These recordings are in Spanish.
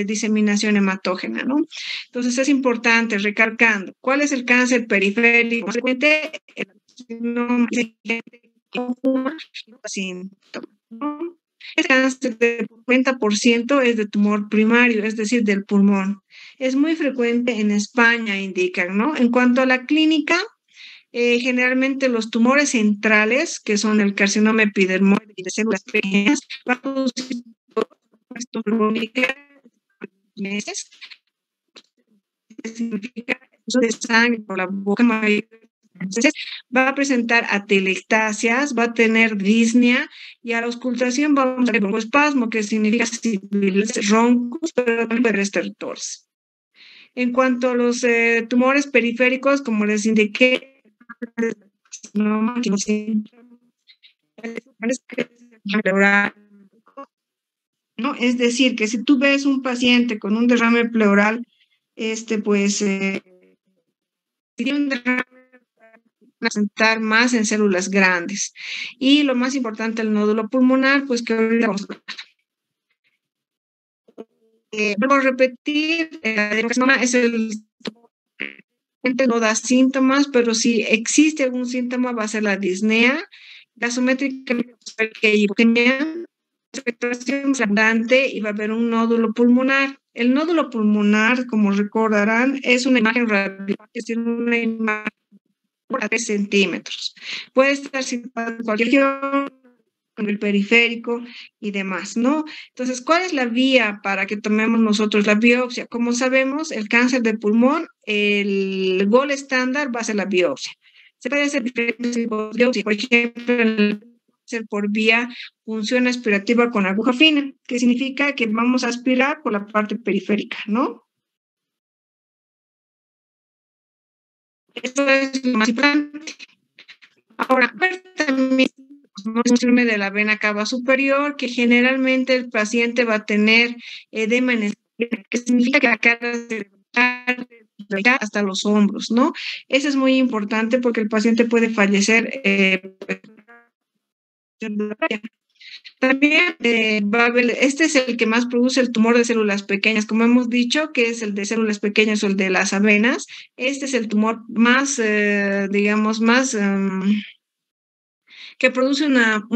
diseminación hematógena, ¿no? Entonces es importante, recalcando, ¿cuál es el cáncer periférico? Frecuente, el carcinoma síntomas, ¿no? El cáncer del 40% es de tumor primario, es decir, del pulmón. Es muy frecuente en España, indican, ¿no? En cuanto a la clínica, generalmente los tumores centrales, que son el carcinoma epidermoide y de células pequeñas, va a producir meses, significa de sangre por la boca mayor. Entonces, va a presentar atelectasias, va a tener disnea y a la auscultación vamos a ver broncoespasmo, que significa roncos, pero también estertores. En cuanto a los tumores periféricos, como les indiqué, ¿no? Es decir, que si tú ves un paciente con un derrame pleural, pues, tiene un derrame presentar más en células grandes. Y lo más importante, el nódulo pulmonar, pues que ahorita vamos a vuelvo a repetir, es el no da síntomas, pero si existe algún síntoma va a ser la disnea, gasométricamente expectoración abundante y va a haber un nódulo pulmonar. El nódulo pulmonar, como recordarán, es una imagen radiológica, es decir, una imagen a 3 centímetros. Puede estar situado en cualquier región, en el periférico y demás, ¿no? Entonces, ¿cuál es la vía para que tomemos nosotros la biopsia? Como sabemos, el cáncer de pulmón, el gol estándar va a ser la biopsia. Se puede hacer diferentes tipos de biopsia, por ejemplo, por vía punción aspirativa con aguja fina, que significa que vamos a aspirar por la parte periférica, ¿no? Esto es lo más importante. Ahora, también un síndrome de la vena cava superior, que generalmente el paciente va a tener edema en el, que significa que la cara se hasta los hombros, ¿no? Eso es muy importante porque el paciente puede fallecer. También va a haber, este es el que más produce el tumor de células pequeñas, como hemos dicho, que es el de células pequeñas o el de las avenas. Este es el tumor más, digamos, más que produce una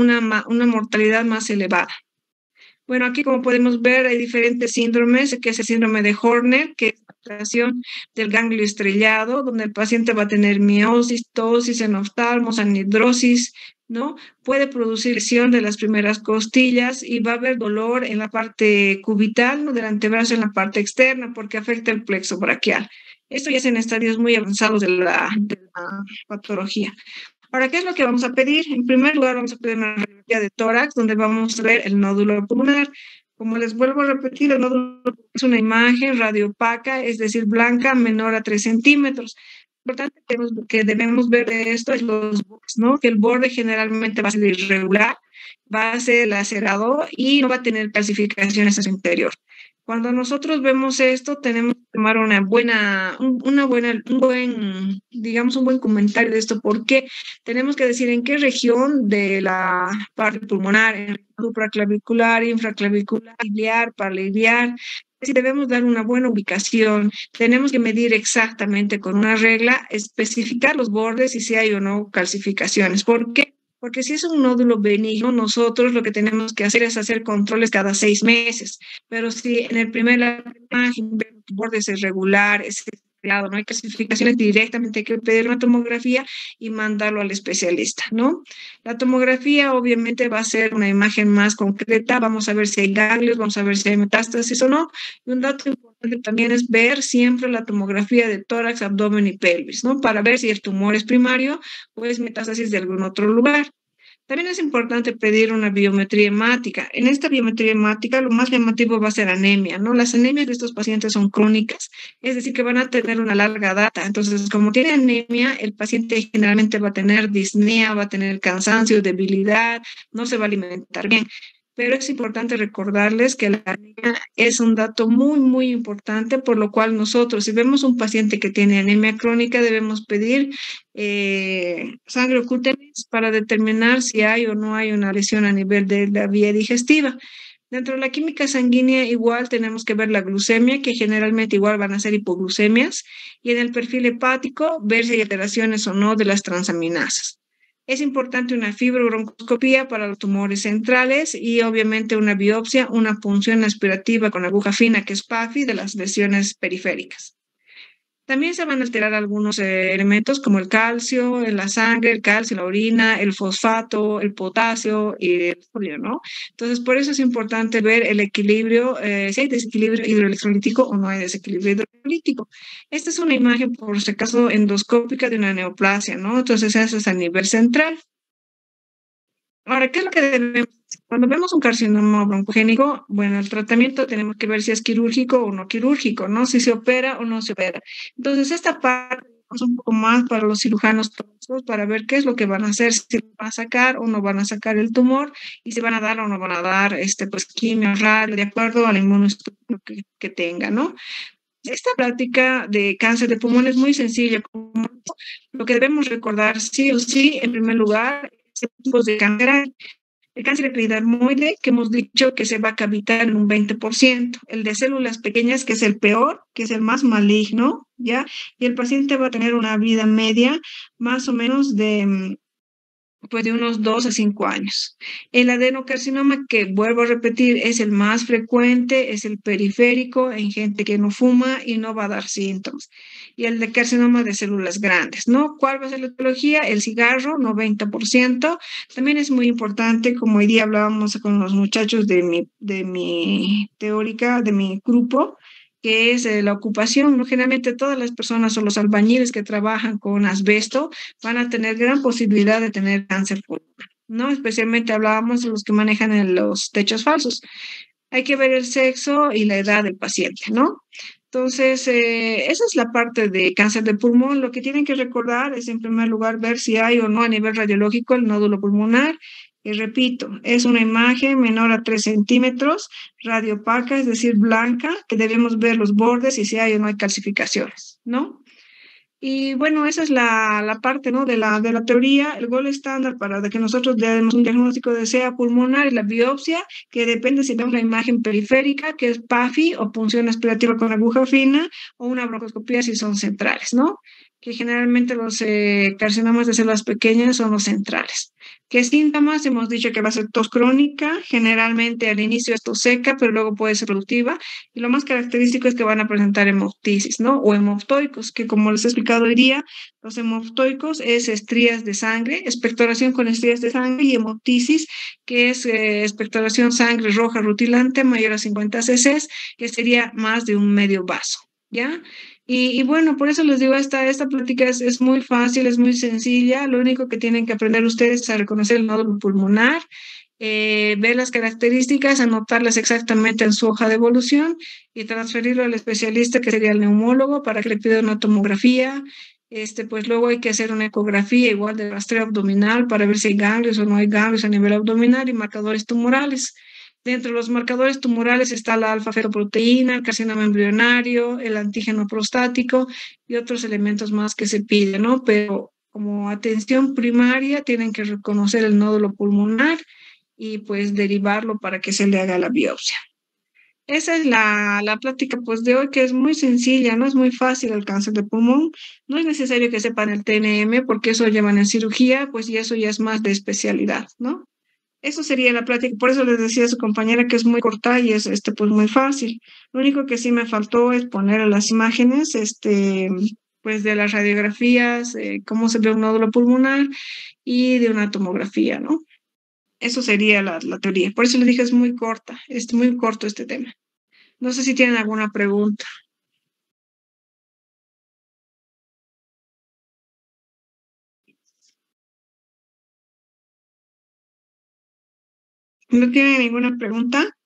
mortalidad más elevada. Bueno, aquí como podemos ver hay diferentes síndromes, que es el síndrome de Horner, que es la alteración del ganglio estrellado, donde el paciente va a tener miosis, ptosis, enoftalmos, anhidrosis, ¿no? Puede producir lesión de las primeras costillas y va a haber dolor en la parte cubital, ¿no? Del antebrazo en la parte externa, porque afecta el plexo braquial. Esto ya es en estadios muy avanzados de la patología. Ahora, ¿qué es lo que vamos a pedir? En primer lugar, vamos a pedir una radiografía de tórax, donde vamos a ver el nódulo pulmonar. Como les vuelvo a repetir, el nódulo es una imagen radiopaca, es decir, blanca, menor a 3 centímetros. Lo importante que debemos ver de esto es los bordes, ¿no? Que el borde generalmente va a ser irregular, va a ser lacerado y no va a tener calcificaciones en su interior. Cuando nosotros vemos esto, tenemos que tomar un buen, digamos, un buen comentario de esto, porque tenemos que decir en qué región de la parte pulmonar, supraclavicular, infraclavicular, iliar, paralinear. Si debemos dar una buena ubicación, tenemos que medir exactamente con una regla, especificar los bordes y si hay o no calcificaciones. ¿Por qué? Porque si es un nódulo benigno, nosotros lo que tenemos que hacer es hacer controles cada 6 meses. Pero si en el primer imagen borde es irregular, es lado, no hay clasificaciones, directamente hay que pedir una tomografía y mandarlo al especialista, ¿no? La tomografía obviamente va a ser una imagen más concreta, vamos a ver si hay ganglios, vamos a ver si hay metástasis o no. Y un dato importante también es ver siempre la tomografía de tórax, abdomen y pelvis, ¿no? Para ver si el tumor es primario o es metástasis de algún otro lugar. También es importante pedir una biometría hemática. En esta biometría hemática, lo más llamativo va a ser anemia, ¿no? Las anemias de estos pacientes son crónicas, es decir, que van a tener una larga data. Entonces, como tiene anemia, el paciente generalmente va a tener disnea, va a tener cansancio, debilidad, no se va a alimentar bien. Pero es importante recordarles que la anemia es un dato muy, muy importante, por lo cual nosotros, si vemos un paciente que tiene anemia crónica, debemos pedir sangre oculta para determinar si hay o no hay una lesión a nivel de la vía digestiva. Dentro de la química sanguínea igual tenemos que ver la glucemia, que generalmente igual van a ser hipoglucemias, y en el perfil hepático ver si hay alteraciones o no de las transaminasas. Es importante una fibrobroncoscopía para los tumores centrales y obviamente una biopsia, una punción aspirativa con aguja fina, que es PAFI, de las lesiones periféricas. También se van a alterar algunos elementos como el calcio en la sangre, el calcio en la orina, el fosfato, el potasio y el sodio, ¿no? Entonces, por eso es importante ver el equilibrio, si hay desequilibrio hidroelectrolítico o no hay desequilibrio hidroelectrolítico. Esta es una imagen, por si acaso, endoscópica de una neoplasia, ¿no? Entonces, eso es a nivel central. Ahora, ¿qué es lo que debemos hacer? Cuando vemos un carcinoma broncogénico, bueno, el tratamiento tenemos que ver si es quirúrgico o no quirúrgico, ¿no? Si se opera o no se opera. Entonces, esta parte es un poco más para los cirujanos plásticos para ver qué es lo que van a hacer, si van a sacar o no van a sacar el tumor y si van a dar o no van a dar, pues, quimio, radio, de acuerdo a la inmunoestructura que tenga, ¿no? Esta práctica de cáncer de pulmón es muy sencilla. Lo que debemos recordar sí o sí, en primer lugar, es tipos de cáncer hay. El cáncer epididimoide, que hemos dicho que se va a cavitar en un 20%. El de células pequeñas, que es el peor, que es el más maligno, ¿ya? Y el paciente va a tener una vida media más o menos de unos 2 a 5 años. El adenocarcinoma, que vuelvo a repetir, es el más frecuente, es el periférico en gente que no fuma y no va a dar síntomas. Y el de carcinoma de células grandes, ¿no? ¿Cuál va a ser la etiología? El cigarro, 90%. También es muy importante, como hoy día hablábamos con los muchachos de mi teórica, de mi grupo, que es la ocupación, ¿no? Generalmente todas las personas o los albañiles que trabajan con asbesto van a tener gran posibilidad de tener cáncer pulmonar, ¿no? Especialmente hablábamos de los que manejan en los techos falsos. Hay que ver el sexo y la edad del paciente, ¿no? Entonces, esa es la parte de cáncer de pulmón. Lo que tienen que recordar es, en primer lugar, ver si hay o no a nivel radiológico el nódulo pulmonar. Y repito, es una imagen menor a 3 centímetros, radiopaca, es decir, blanca, que debemos ver los bordes y si hay o no hay calcificaciones, ¿no? Y bueno, esa es la parte, ¿no? de la teoría. El gol estándar para de que nosotros demos un diagnóstico de sea pulmonar y la biopsia, que depende si vemos la imagen periférica, que es PAFI o punción aspirativa con aguja fina, o una broncoscopía si son centrales, ¿no? Que generalmente los carcinomas de células pequeñas son los centrales. ¿Qué síntomas? Hemos dicho que va a ser tos crónica, generalmente al inicio es tos seca, pero luego puede ser productiva. Y lo más característico es que van a presentar hemoptisis, ¿no? O hemoptoicos, que como les he explicado hoy día, los hemoptoicos es estrías de sangre, expectoración con estrías de sangre y hemoptisis, que es expectoración sangre roja rutilante mayor a 50 cc, que sería más de un medio vaso, ¿ya? Y bueno, por eso les digo, esta plática es muy fácil, es muy sencilla. Lo único que tienen que aprender ustedes es a reconocer el nódulo pulmonar, ver las características, anotarlas exactamente en su hoja de evolución y transferirlo al especialista, que sería el neumólogo, para que le pida una tomografía. Pues luego hay que hacer una ecografía igual de rastreo abdominal para ver si hay ganglios o no hay ganglios a nivel abdominal y marcadores tumorales. Dentro de los marcadores tumorales está la alfa-fetoproteína, el carcinoma embrionario, el antígeno prostático y otros elementos más que se piden, ¿no? Pero como atención primaria tienen que reconocer el nódulo pulmonar y pues derivarlo para que se le haga la biopsia. Esa es la plática pues de hoy, que es muy sencilla, no es muy fácil el cáncer de pulmón. No es necesario que sepan el TNM porque eso llevan en cirugía, pues y eso ya es más de especialidad, ¿no? Eso sería la plática, por eso les decía a su compañera que es muy corta y es pues muy fácil. Lo único que sí me faltó es poner las imágenes pues de las radiografías, cómo se ve un nódulo pulmonar y de una tomografía, ¿no? Eso sería la teoría. Por eso les dije es muy corta, es muy corto este tema. No sé si tienen alguna pregunta. ¿No tienen ninguna pregunta?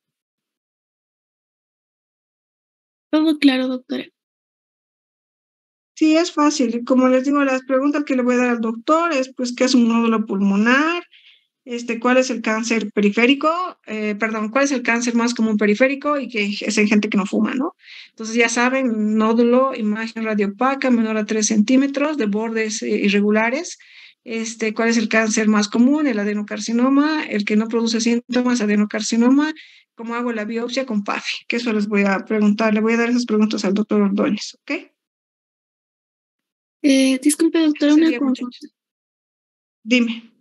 Todo claro, doctora. Sí, es fácil. Como les digo, las preguntas que le voy a dar al doctor es, pues, ¿qué es un nódulo pulmonar? ¿Cuál es el cáncer periférico? Perdón, ¿cuál es el cáncer más común periférico y que es en gente que no fuma, ¿no? Entonces ya saben, nódulo, imagen radiopaca menor a 3 centímetros, de bordes irregulares. cuál es el cáncer más común, el adenocarcinoma, el que no produce síntomas, adenocarcinoma, cómo hago la biopsia con PAFI, que eso les voy a preguntar, le voy a dar esas preguntas al doctor Ordóñez, ¿ok? Disculpe, doctora, una Sería, consulta. muchachos. Dime,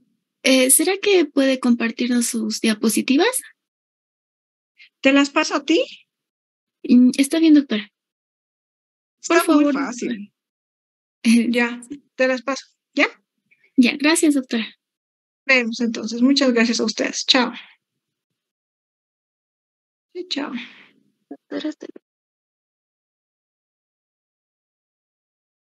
¿Será que puede compartirnos sus diapositivas? ¿te las paso a ti? Está bien, doctora. Por Está muy favor, doctora. fácil. Ya, te las paso. ¿Ya? Ya, gracias, doctora. Vemos entonces. Muchas gracias a ustedes. Chao. Sí, chao. Doctora, hasta luego.